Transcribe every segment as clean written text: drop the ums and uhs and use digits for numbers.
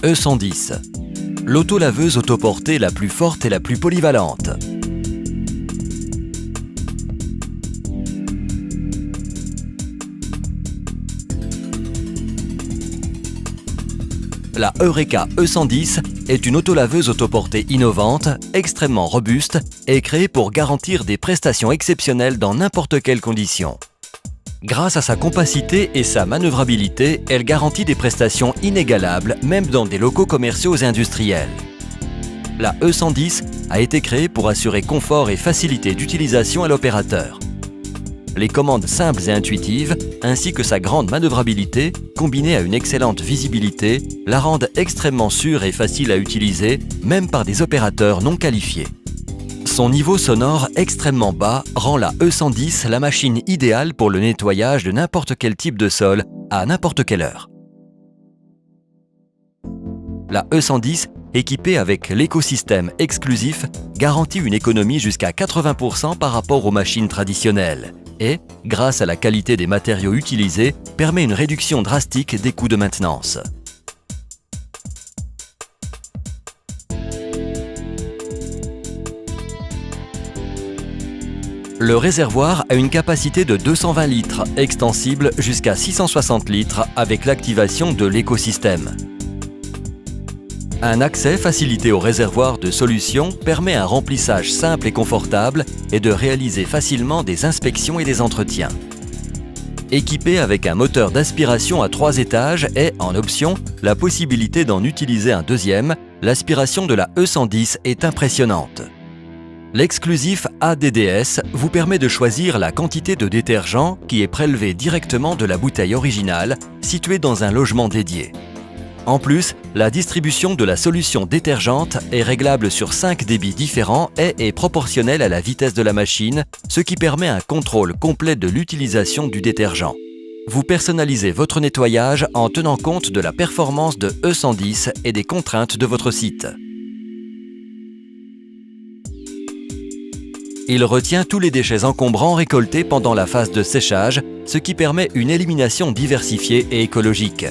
E110, l'autolaveuse autoportée la plus forte et la plus polyvalente. La Eureka E110 est une autolaveuse autoportée innovante, extrêmement robuste et créée pour garantir des prestations exceptionnelles dans n'importe quelle condition. Grâce à sa compacité et sa manœuvrabilité, elle garantit des prestations inégalables même dans des locaux commerciaux et industriels. La E110 a été créée pour assurer confort et facilité d'utilisation à l'opérateur. Les commandes simples et intuitives, ainsi que sa grande manœuvrabilité, combinée à une excellente visibilité, la rendent extrêmement sûre et facile à utiliser, même par des opérateurs non qualifiés. Son niveau sonore extrêmement bas rend la E110 la machine idéale pour le nettoyage de n'importe quel type de sol, à n'importe quelle heure. La E110, équipée avec l'écosystème exclusif, garantit une économie jusqu'à 80% par rapport aux machines traditionnelles et, grâce à la qualité des matériaux utilisés, permet une réduction drastique des coûts de maintenance. Le réservoir a une capacité de 220 litres, extensible jusqu'à 660 litres avec l'activation de l'écosystème. Un accès facilité au réservoir de solution permet un remplissage simple et confortable et de réaliser facilement des inspections et des entretiens. Équipé avec un moteur d'aspiration à 3 étages et, en option, la possibilité d'en utiliser un deuxième, l'aspiration de la E110 est impressionnante. L'exclusif ADDS vous permet de choisir la quantité de détergent qui est prélevée directement de la bouteille originale située dans un logement dédié. En plus, la distribution de la solution détergente est réglable sur 5 débits différents et est proportionnelle à la vitesse de la machine, ce qui permet un contrôle complet de l'utilisation du détergent. Vous personnalisez votre nettoyage en tenant compte de la performance de E110 et des contraintes de votre site. Il retient tous les déchets encombrants récoltés pendant la phase de séchage, ce qui permet une élimination diversifiée et écologique.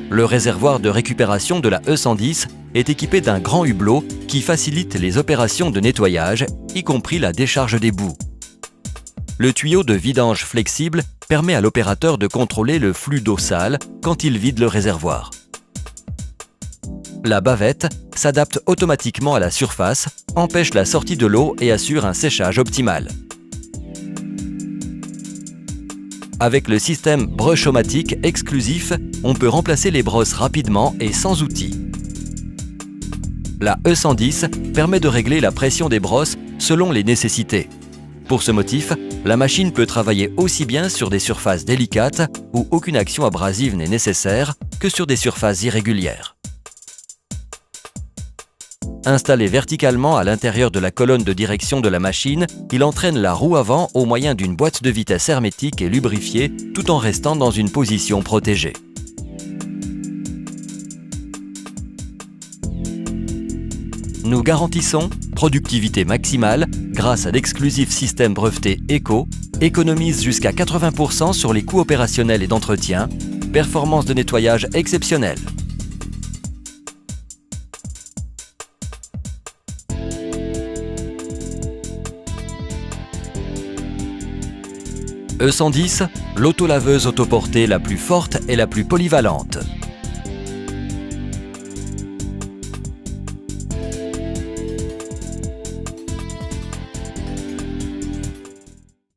Le réservoir de récupération de la E110 est équipé d'un grand hublot qui facilite les opérations de nettoyage, y compris la décharge des boues. Le tuyau de vidange flexible permet à l'opérateur de contrôler le flux d'eau sale quand il vide le réservoir. La bavette s'adapte automatiquement à la surface, empêche la sortie de l'eau et assure un séchage optimal. Avec le système brush-o-matic exclusif, on peut remplacer les brosses rapidement et sans outils. La E110 permet de régler la pression des brosses selon les nécessités. Pour ce motif, la machine peut travailler aussi bien sur des surfaces délicates où aucune action abrasive n'est nécessaire que sur des surfaces irrégulières. Installé verticalement à l'intérieur de la colonne de direction de la machine, il entraîne la roue avant au moyen d'une boîte de vitesse hermétique et lubrifiée tout en restant dans une position protégée. Nous garantissons productivité maximale grâce à l'exclusif système breveté ECO, économise jusqu'à 80% sur les coûts opérationnels et d'entretien, performance de nettoyage exceptionnelle. E110, l'autolaveuse autoportée la plus forte et la plus polyvalente.